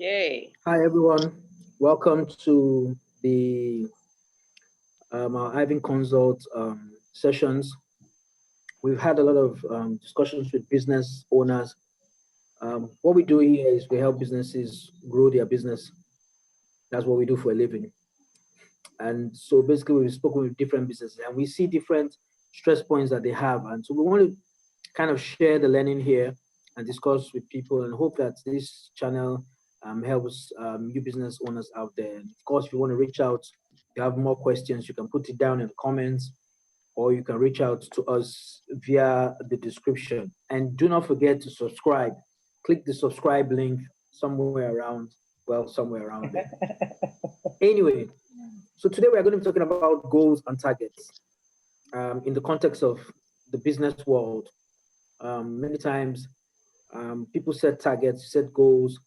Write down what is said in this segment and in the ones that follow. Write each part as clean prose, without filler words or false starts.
Okay. Hi, everyone. Welcome to the our Iving Consult sessions. We've had a lot of discussions with business owners. What we do here is we help businesses grow their business. That's what we do for a living. And so basically, we've spoken with different businesses and we see different stress points that they have. And so we want to kind of share the learning here and discuss with people and hope that this channel helps you business owners out there. And of course, if you want to reach out, you have more questions, you can put it down in the comments or you can reach out to us via the description. And do not forget to subscribe. Click the subscribe link somewhere around, well, somewhere around there. Anyway, so today we are going to be talking about goals and targets in the context of the business world. Many times people set targets, set goals,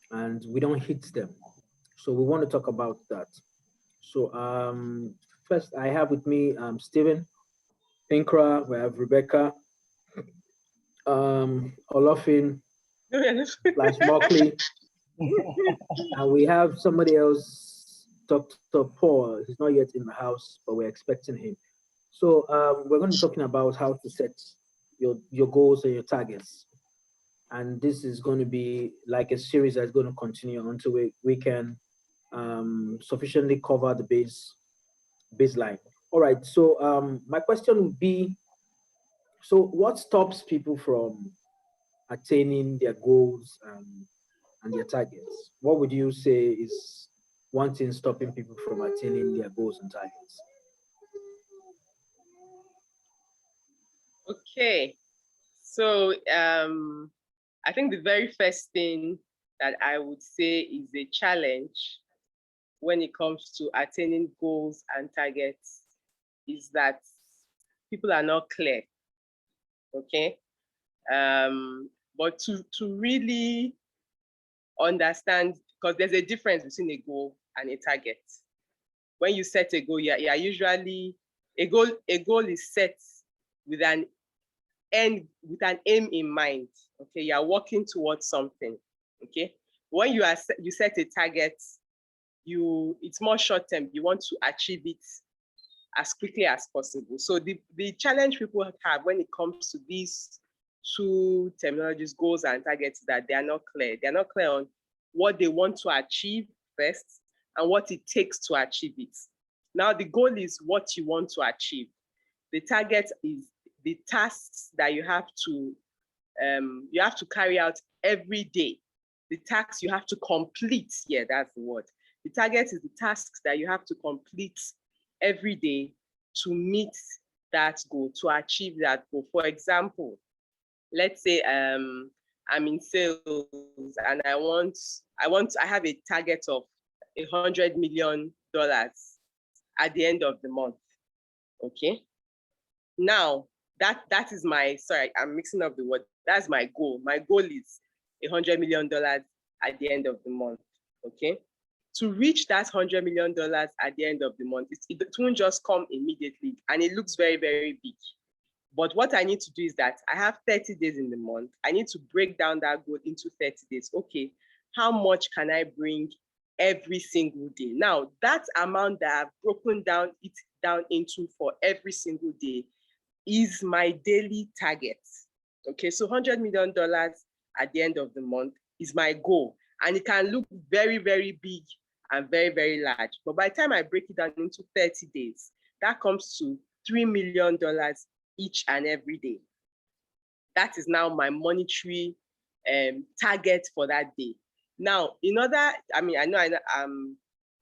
and we don't hit them. So we want to talk about that. So first, I have with me Stephen, Pinkra, we have Rebecca, Olofin, slash Mockley, and we have somebody else, Dr. Paul. He's not yet in the house, but we're expecting him. So we're going to be talking about how to set your goals and your targets. And this is going to be like a series that's going to continue until we can sufficiently cover the baseline. All right, so my question would be, so what stops people from attaining their goals and their targets? What would you say is one thing stopping people from attaining their goals and targets? Okay. So I think the very first thing that I would say is a challenge when it comes to attaining goals and targets is that people are not clear. Okay. But to really understand, because there's a difference between a goal and a target. When you set a goal, yeah, usually a goal is set with an end, with an aim in mind. Okay, you are working towards something. Okay, when you set a target, it's more short term. You want to achieve it as quickly as possible. So the challenge people have when it comes to these two terminologies, goals and targets, that they are not clear. They are not clear on what they want to achieve first and what it takes to achieve it. Now, the goal is what you want to achieve. The target is the tasks that you have to carry out every day. The tasks you have to complete. Yeah, that's the word. The target is the tasks that you have to complete every day to meet that goal, to achieve that goal. For example, let's say I'm in sales and I have a target of $100 million at the end of the month. Okay. Now that is sorry, I'm mixing up the word. That's my goal. My goal is $100 million at the end of the month. Okay. To reach that $100 million at the end of the month, it won't just come immediately, and it looks very, very big. But what I need to do is that I have 30 days in the month. I need to break down that goal into 30 days. Okay, how much can I bring every single day? Now, that amount that I've broken down into for every single day is my daily target. Okay, so $100 million at the end of the month is my goal. And it can look very, very big and very, very large. But by the time I break it down into 30 days, that comes to $3 million each and every day. That is now my monetary target for that day. Now, I know I'm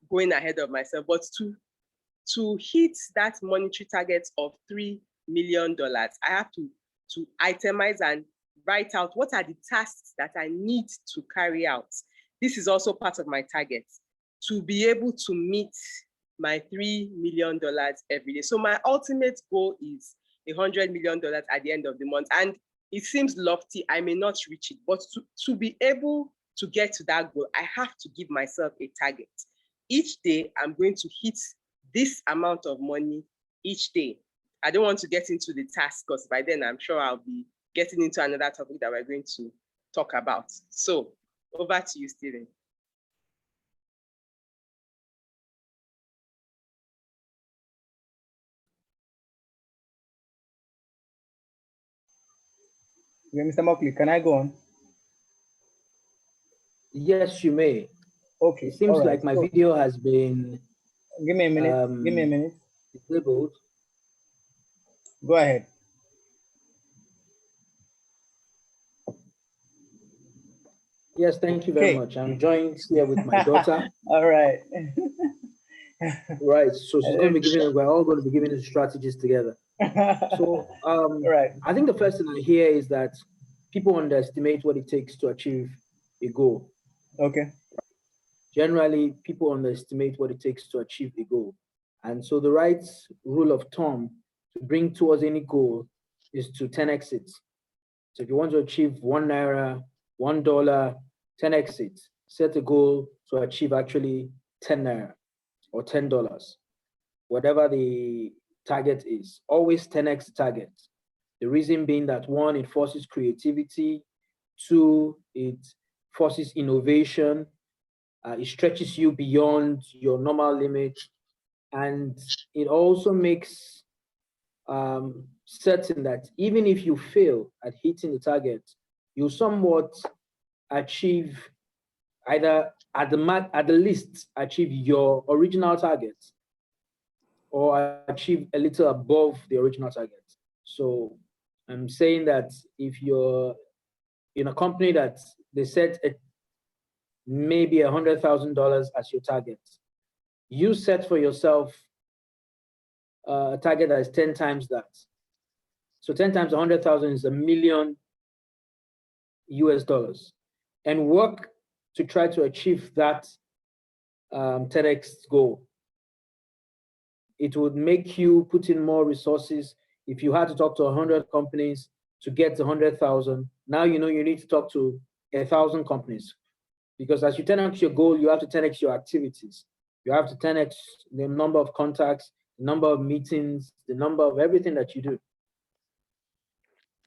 going ahead of myself, but to hit that monetary target of $3 million, I have to itemize and write out what are the tasks that I need to carry out. This is also part of my target, to be able to meet my $3 million every day. So my ultimate goal is $100 million at the end of the month. And it seems lofty, I may not reach it, but to be able to get to that goal, I have to give myself a target. Each day, I'm going to hit this amount of money each day. I don't want to get into the task because by then I'm sure I'll be getting into another topic that we're going to talk about. So over to you, Stephen. Mr. Mockley, can I go on? Yes, you may. Okay. It seems like my video has been give me a minute. Give me a minute. disabled. Go ahead. Yes, thank you very much. I'm joined here with my daughter. All right. Right. So she's going to be giving. We're all going to be giving the strategies together. So right. I think the first thing I hear is that people underestimate what it takes to achieve a goal. Okay. Generally, people underestimate what it takes to achieve a goal. And so the right rule of thumb to bring towards any goal is to 10x it. So if you want to achieve ₦1, $1, 10x it. Set a goal to achieve actually 10 naira or $10, whatever the target is. Always 10x the target. The reason being that one, it forces creativity. Two, it forces innovation. It stretches you beyond your normal limit. And it also makes certain that even if you fail at hitting the target, you somewhat achieve either at the least achieve your original target or achieve a little above the original target. So I'm saying that if you're in a company that they set maybe $100,000 as your target, you set for yourself a target that is 10 times that. So 10 times 100,000 is $1 million US, and work to try to achieve that 10x goal. It would make you put in more resources. If you had to talk to 100 companies to get to 100,000, now you know you need to talk to 1,000 companies, because as you 10x your goal, you have to 10x your activities. You have to 10x the number of contacts, the number of meetings, the number of everything that you do.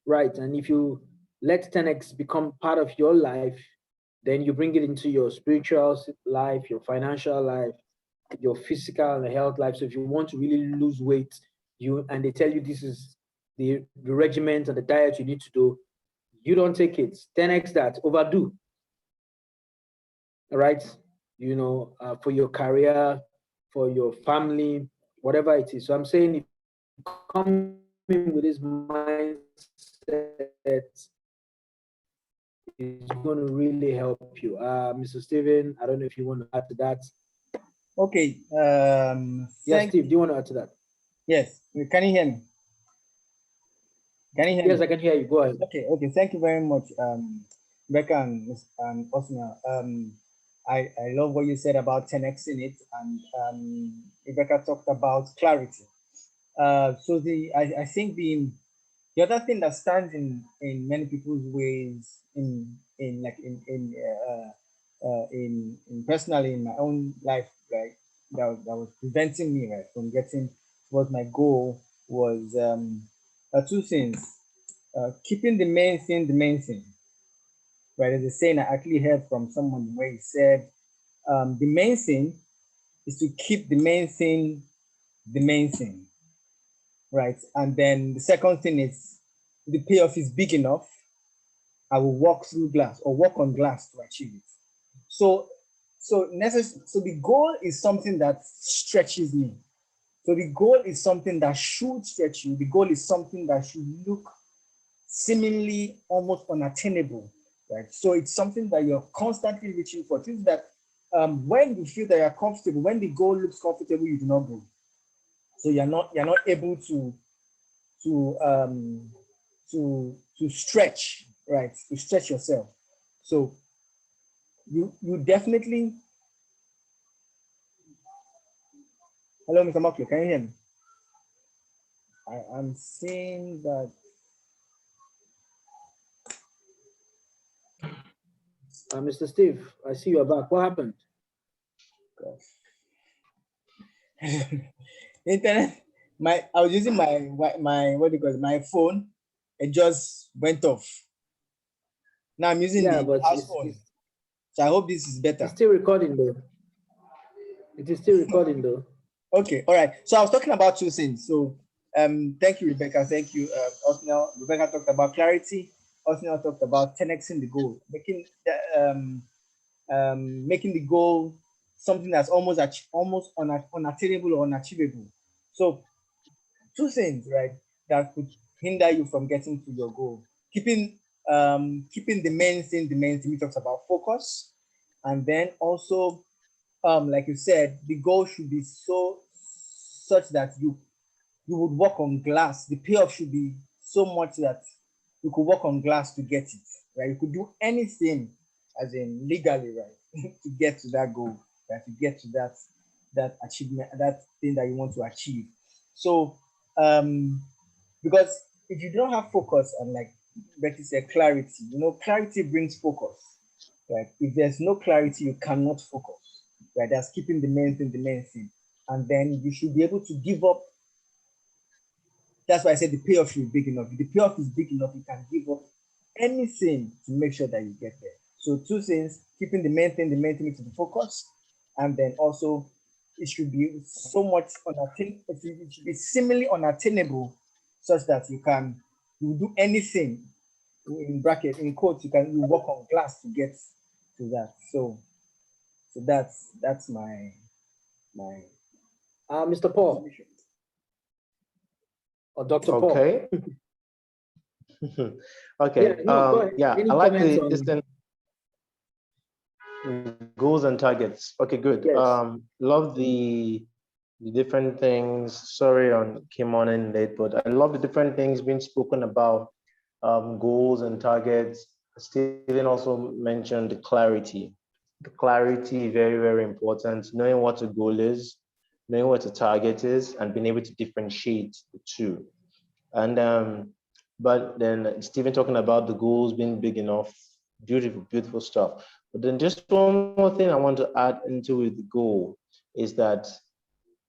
Right, and if you let 10x become part of your life, then you bring it into your spiritual life, your financial life, your physical and health life. So if you want to really lose weight, and they tell you this is the regimen and the diet you need to do, you don't take it. 10x that, overdo. All right, you know, for your career, for your family, whatever it is. So I'm saying if you come in with this mindset, is going to really help you. Mr. Steven, I don't know if you want to add to that. Okay. Yes, Steve, do you want to add to that? Yes. Can you hear me? Can you hear me? Yes, I can hear you. Go ahead. Okay. Thank you very much, Becca and Osma. I love what you said about 10x in it, and Rebecca talked about clarity. So I think the other thing that stands in many people's ways in personally in my own life, right, that was preventing me, right, from getting towards my goal was two things. Keeping the main thing, right? There's a saying I actually heard from someone where he said, the main thing is to keep the main thing, right? And then the second thing is, the payoff is big enough, I will walk through glass or walk on glass to achieve it. So the goal is something that stretches me. So the goal is something that should stretch you. The goal is something that should look seemingly almost unattainable, right? So it's something that you're constantly reaching for. Things that when you feel that you're comfortable, when the goal looks comfortable, you do not go. So you're not able to stretch, right? To stretch yourself. So you definitely. Hello, Mr. Mockley, can you hear me? I'm seeing that. Mr. Steve, I see you're back. What happened? Internet. I was using my what do you call it? My phone. It just went off. Now I'm using the house phone. So I hope this is better. It's still recording though. It is still recording though. Okay, all right. So I was talking about two things. So thank you, Rebecca. Thank you, Osnel. Rebecca talked about clarity. Osnell talked about 10xing the goal, making the goal something that's almost unattainable or unachievable. So two things, right, that could hinder you from getting to your goal. Keeping the main thing, he talks about focus. And then also, like you said, the goal should be such that you would work on glass. The payoff should be so much that you could work on glass to get it, right? You could do anything, as in legally, right, to get to that goal, right, to get to that achievement, that thing that you want to achieve. So, because if you don't have focus and, like Betty said, clarity, clarity brings focus, right? If there's no clarity, you cannot focus, right? That's keeping the main thing. And then you should be able to give up. That's why I said the payoff should be big enough. If the payoff is big enough, you can give up anything to make sure that you get there. So two things: keeping the main thing to the focus, and then also it should be so much unattainable. It should be seemingly unattainable, such that you do anything, in quotes, you work on glass to get to that. So that's my Mr. Paul or Dr. Paul. Okay. Okay. Yeah, no, go ahead. Yeah, Any I like comments the on- distant goals and targets. Okay, good. Yes. Love the different things. Sorry, came on in late, but I love the different things being spoken about. Goals and targets. Stephen also mentioned the clarity. The clarity, very, very important. Knowing what a goal is, knowing what a target is, and being able to differentiate the two. And but then Stephen talking about the goals being big enough, beautiful, beautiful stuff. But then just one more thing I want to add into with the goal is that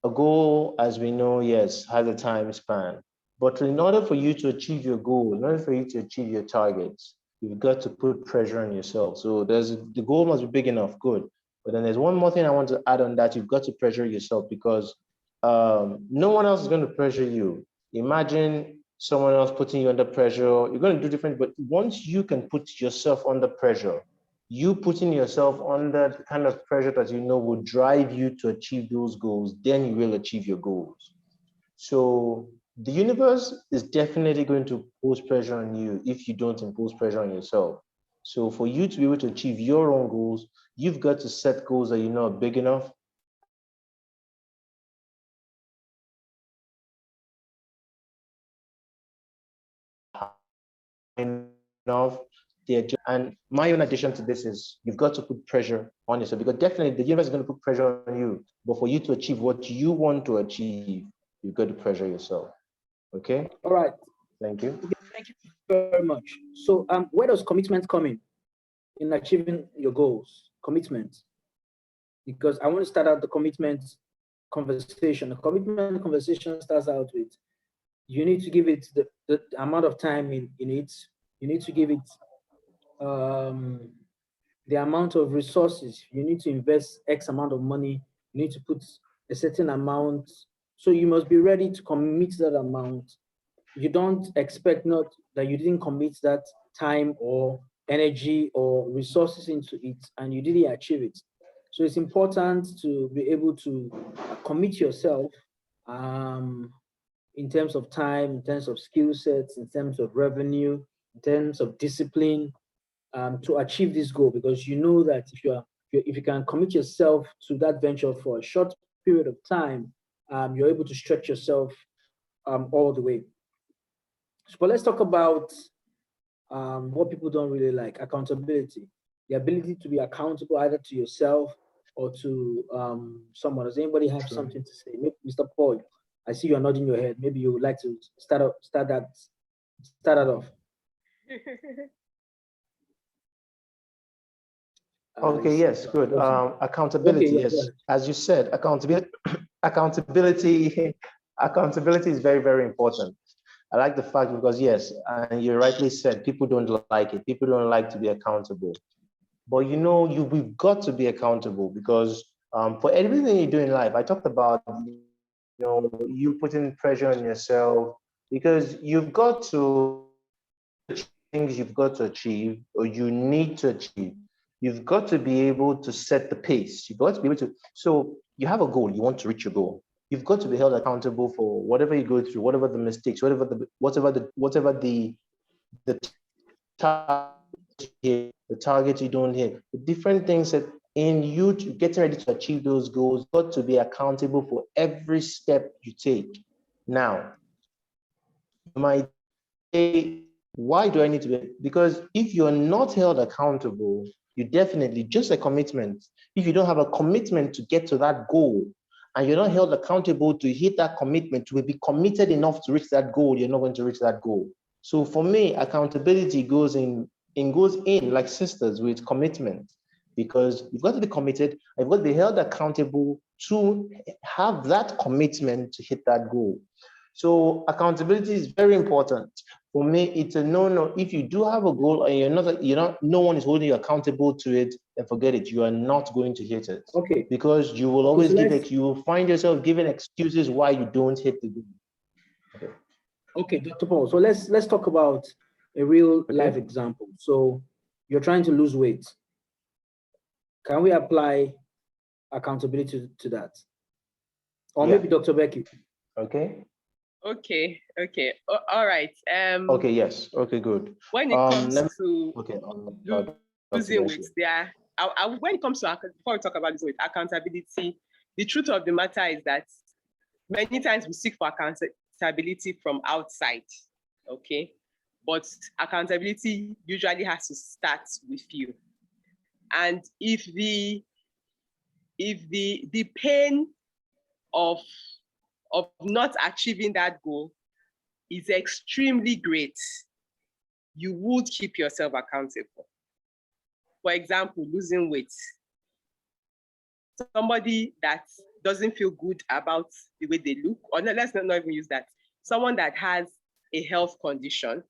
a goal, as we know, yes, has a time span. But in order for you to achieve your goal, in order for you to achieve your targets, you've got to put pressure on yourself. So the goal must be big enough, good. But then there's one more thing I want to add on that. You've got to pressure yourself because no one else is going to pressure you. Imagine someone else putting you under pressure. You're going to do different, but once you can put yourself under pressure, you putting yourself under the kind of pressure that you know will drive you to achieve those goals, then you will achieve your goals. So the universe is definitely going to pose pressure on you if you don't impose pressure on yourself. So for you to be able to achieve your own goals, you've got to set goals that you know are big enough. Enough. And my own addition to this is you've got to put pressure on yourself because definitely the universe is going to put pressure on you. But for you to achieve what you want to achieve, you've got to pressure yourself. Okay? All right. Thank you. Thank you very much. So where does commitment come in achieving your goals? Commitment. Because I want to start out the commitment conversation. The commitment conversation starts out with you need to give it the amount of time in it. You need to give it the amount of resources. You need to invest X amount of money. You need to put a certain amount. So you must be ready to commit that amount. You don't expect not that you didn't commit that time or energy or resources into it and you didn't achieve it. So it's important to be able to commit yourself in terms of time, in terms of skill sets, in terms of revenue, in terms of discipline, to achieve this goal, because you know that if you can commit yourself to that venture for a short period of time, you're able to stretch yourself all the way. So, but let's talk about what people don't really like: accountability, the ability to be accountable either to yourself or to someone. Does anybody have something to say? Maybe Mr. Paul, I see you're nodding your head. Maybe you would like to start that off. Okay, yes, good. Accountability, Okay, yeah, yes. As you said, accountability is very, very important. I like the fact because yes, and you rightly said, people don't like it. People don't like to be accountable. But you know, we've got to be accountable because for everything you do in life, I talked about, you putting pressure on yourself because you've got to things you've got to achieve or you need to achieve, you've got to be able to set the pace. You've got to be able to, so you have a goal, you want to reach your goal. You've got to be held accountable for whatever you go through, whatever the mistakes, whatever the target you don't hit, the different things that in you getting ready to achieve those goals, you've got to be accountable for every step you take. Now, you might say, why do I need to be? Because if you're not held accountable, you definitely, just a commitment. If you don't have a commitment to get to that goal, and you're not held accountable to hit that commitment, to be committed enough to reach that goal, you're not going to reach that goal. So for me, accountability goes in like sisters with commitment, because you've got to be committed, you've got to be held accountable to have that commitment to hit that goal. So accountability is very important. For me, it's a no-no. If you do have a goal and no one is holding you accountable to it, then forget it. You are not going to hit it. Okay. Because you will always you will find yourself giving excuses why you don't hit the goal. Okay, Dr. Paul. So let's talk about a real life example. So you're trying to lose weight. Can we apply accountability to that? Or maybe Dr. Becky. Okay. All right. Okay, yes. Okay, good. When it comes to losing weight, when it comes to, before we talk about losing weight, accountability, the truth of the matter is that many times we seek for accountability from outside, okay? But accountability usually has to start with you. And if the pain of not achieving that goal is extremely great, you would keep yourself accountable. For example, losing weight. Somebody that doesn't feel good about the way they look, or let's not even use that. Someone that has a health condition,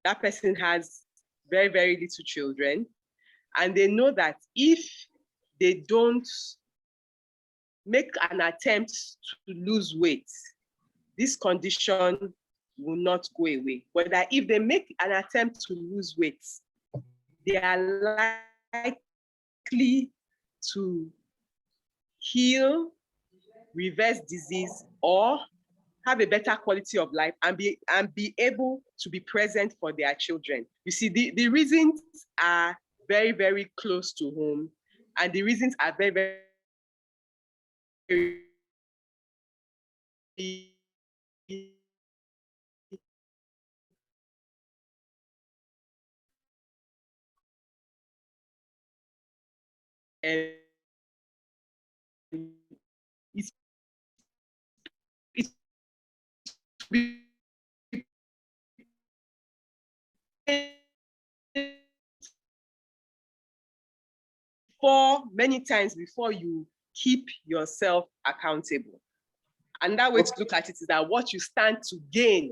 that person has very, very little children, and they know that if they don't make an attempt to lose weight, this condition will not go away. But that if they make an attempt to lose weight, they are likely to heal, reverse disease, or have a better quality of life and be able to be present for their children. You see, the reasons are very, very close to home, and the reasons are very, very many times before you keep yourself accountable. Another way to look at it is that what you stand to gain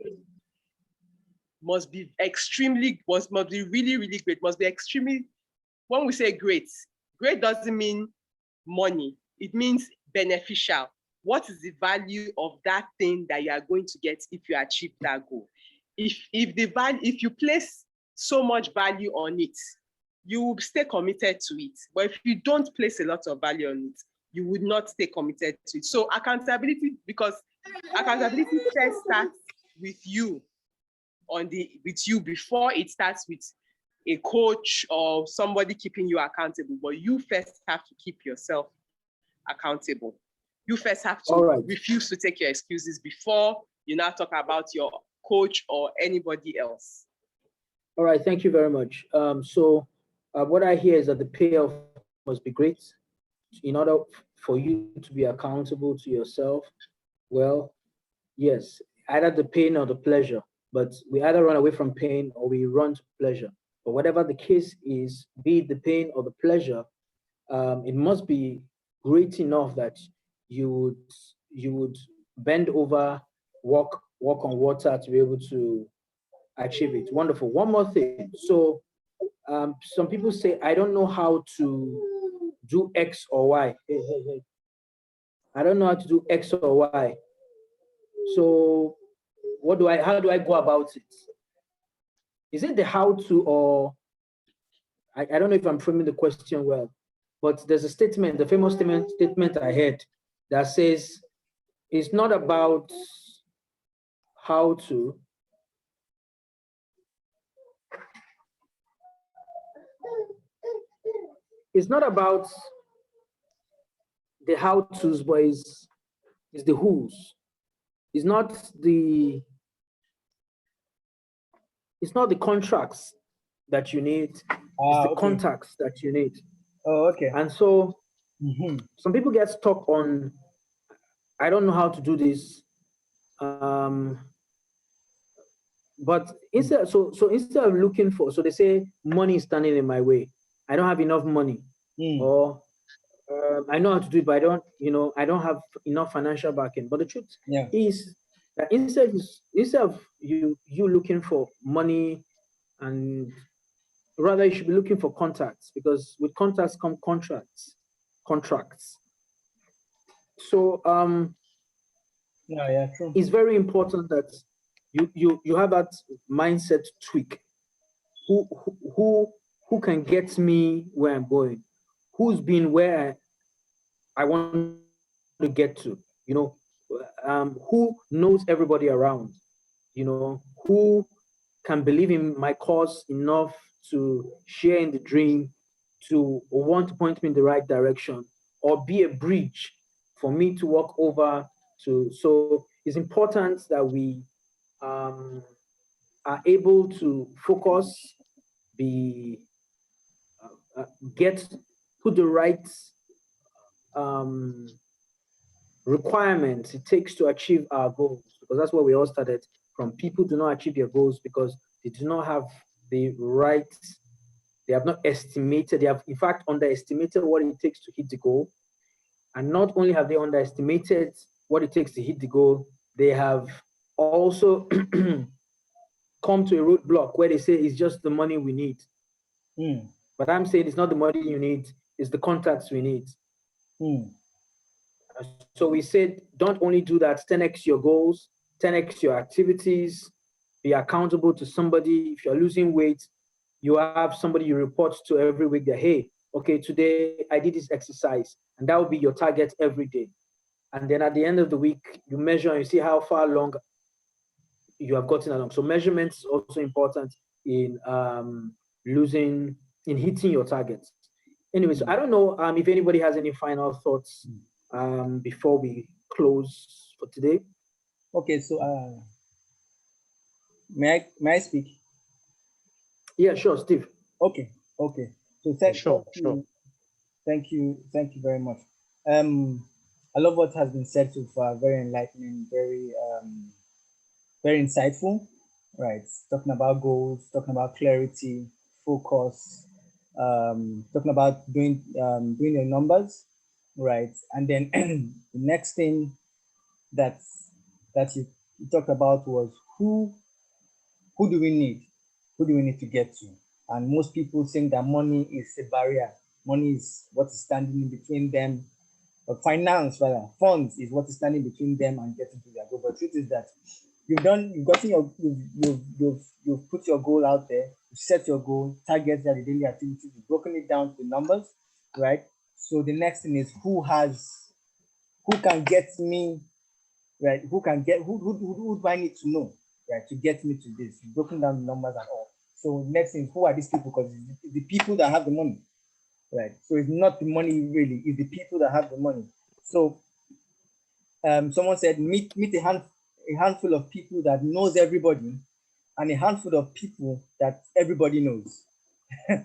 must be really, really great, must be extremely, when we say great doesn't mean money, it means beneficial. What is the value of that thing that you are going to get if you achieve that goal? If you place so much value on it, you will stay committed to it. But if you don't place a lot of value on it, you would not stay committed to it. So accountability, because accountability first starts with you, before it starts with a coach or somebody keeping you accountable. But you first have to keep yourself accountable. You first have to refuse to take your excuses before you now talk about your coach or anybody else. All right, thank you very much. What I hear is that the payoff must be great. In order for you to be accountable to yourself, well, yes, either the pain or the pleasure, but we either run away from pain or we run to pleasure. But whatever the case is, be it the pain or the pleasure, it must be great enough that you would bend over, walk on water to be able to achieve it. Wonderful. One more thing. So some people say, I don't know how to do X or Y. Hey. I don't know how to do X or Y. So how do I go about it? is it the how to, or I don't know if I'm framing the question well, but there's a statement, the famous statement I heard that says, it's not about how to, it's not about the how to's, but it's the who's. It's not the contracts that you need, it's the Okay. contacts that you need. Oh, okay. And so some people get stuck on, I don't know how to do this. But instead of looking for, so they say money is standing in my way. I don't have enough money, or I know how to do it, but I don't have enough financial backing. But the truth is that instead of you looking for money, and rather you should be looking for contacts, because with contacts come contracts. So true. it's very important that you have that mindset tweak. Who can get me where I'm going? Who's been where I want to get to? Who knows everybody around? Who can believe in my cause enough to share in the dream, to want to point me in the right direction, or be a bridge for me to walk over to. So it's important that we are able to focus, put the right requirements it takes to achieve our goals, because that's where we all started from. People do not achieve their goals because they do not have the right, they have not estimated, they have in fact underestimated what it takes to hit the goal. And not only have they underestimated what it takes to hit the goal, they have also come to a roadblock where they say it's just the money we need. But I'm saying it's not the money you need, it's the contacts we need. So we said, don't only do that, 10x your goals, 10x your activities, be accountable to somebody. If you're losing weight, you have somebody you report to every week that, hey, okay, today I did this exercise, and that will be your target every day. And then at the end of the week, you measure and you see how far along you have gotten along. So measurements is also important in hitting your targets. Anyway, so I don't know if anybody has any final thoughts before we close for today. Okay, so may I speak? Yeah, sure, Steve. Okay. So thank you very much. I love what has been said so far. Very enlightening, very insightful. Right, talking about goals, talking about clarity, focus, talking about doing your numbers, right? And then the next thing that you talked about was who do we need? Who do we need to get to? And most people think that money is a barrier. Money is what is standing in between them. But funds is what is standing between them and getting to their goal. But the truth is that you've put your goal out there, you set your goal, targets are the daily activities, you've broken it down to numbers, right? So the next thing is who can get me, right? Who do I need to know, right, to get me to this? You've broken down the numbers and all. So next thing, who are these people? Because it's the people that have the money, right? So it's not the money really, it's the people that have the money. So someone said, meet a handful of people that knows everybody, and a handful of people that everybody knows. So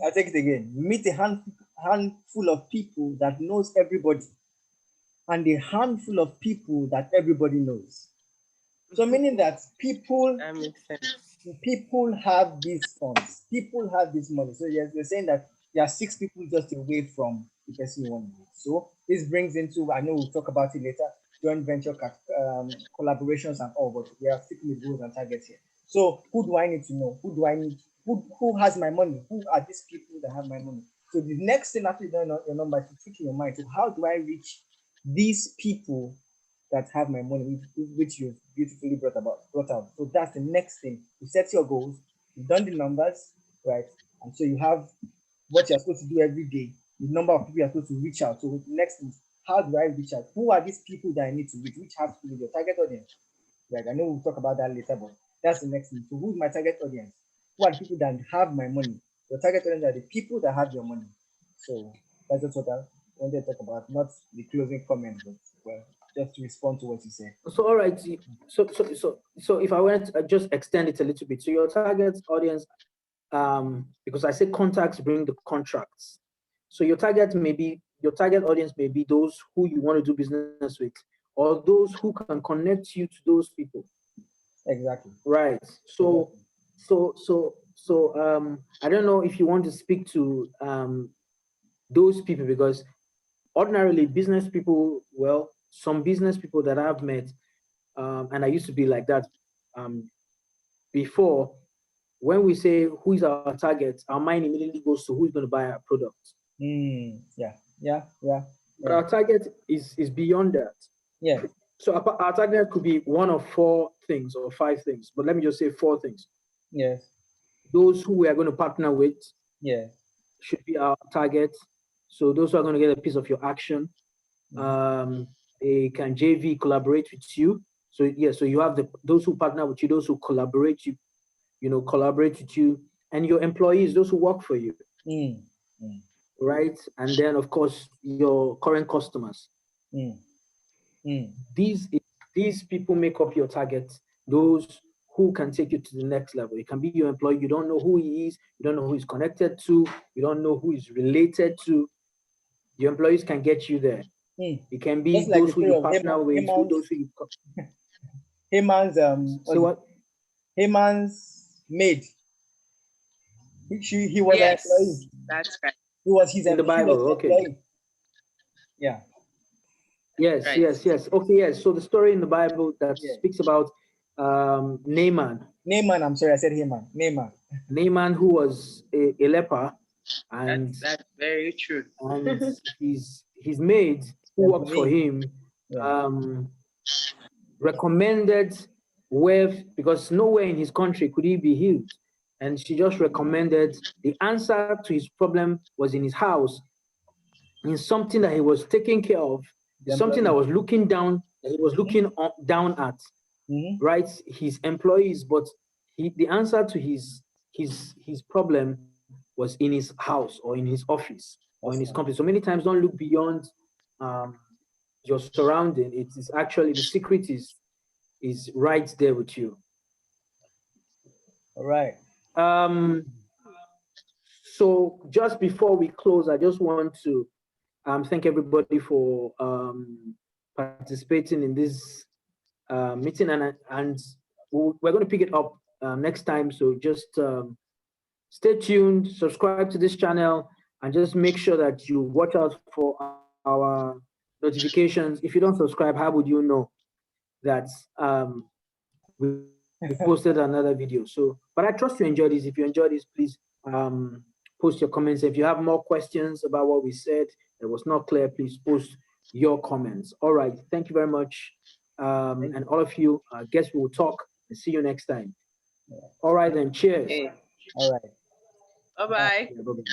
I'll take it again. Meet a handful of people that knows everybody, and a handful of people that everybody knows. So meaning that people have these funds, people have this money. So yes, they're saying that there are 6 people just away from the person you want to meet. So this brings into, I know we'll talk about it later, joint venture collaborations and all, but we are sticking with goals and targets here. So who do I need to know? Who has my money? Who are these people that have my money? So the next thing after you know your number is to trick in your mind. So how do I reach these people that have my money, which you beautifully brought out. So that's the next thing. You set your goals, you've done the numbers, right? And so you have what you're supposed to do every day, the number of people you're supposed to reach out. So next is, how do I reach out? Who are these people that I need to reach? Which has to be your target audience. Right? I know we'll talk about that later, but that's the next thing. So who's my target audience? Who are the people that have my money? Your target audience are the people that have your money. So that's just what I wanted to talk about, not the closing comment, but well, just to respond to what you said. So all right, so if I went just extend it a little bit, so your target audience, because I say contacts bring the contracts. So your target audience may be those who you want to do business with, or those who can connect you to those people. Exactly. Right. So I don't know if you want to speak to those people, because ordinarily business people, well, some business people that I've met, and I used to be like that before, when we say who is our target, our mind immediately goes to who's going to buy our product. But our target is beyond that. Yeah. So our target could be one of 4 things or 5 things, but let me just say 4 things. Yes. Those who we are going to partner with, yeah, should be our target. So those who are going to get a piece of your action, they can JV collaborate with you. So yeah, so you have those who partner with you, those who collaborate collaborate with you, and your employees, those who work for you. Right? And then of course your current customers. These people make up your target, those who can take you to the next level. It can be your employee, you don't know who he is, you don't know who he's connected to, you don't know who he's related to. Your employees can get you there. It can be just like those who you partner with, those who you Haman's say what? Haman's maid. He was yes, an employee. That's right. He was his in the Bible. Okay. Employee. Yeah. Yes, right. yes. Okay, yes. So the story in the Bible that speaks about Naaman. I'm sorry, I said Haman. Naaman, who was a leper, and that's very true. And his maid, who worked for him, recommended where, because nowhere in his country could he be healed, and she just recommended the answer to his problem was in his house, in something that he was taking care of, something that was looking down, that he was looking down at, right? His employees, but the answer to his problem was in his house or in his office or in his company. So many times, don't look beyond your surrounding. It is actually, the secret is right there with you. All right. So just before we close, I just want to thank everybody for participating in this meeting, and we're going to pick it up next time. So just stay tuned, subscribe to this channel, and just make sure that you watch out for our notifications. If you don't subscribe, how would you know that we posted another video? So, but I trust you enjoyed this. If you enjoyed this, please post your comments. If you have more questions about what we said that was not clear, please post your comments. All right, thank you very much. And all of you, I guess we will talk and see you next time. All right, then, cheers. Okay. All right. Bye-bye. Bye-bye.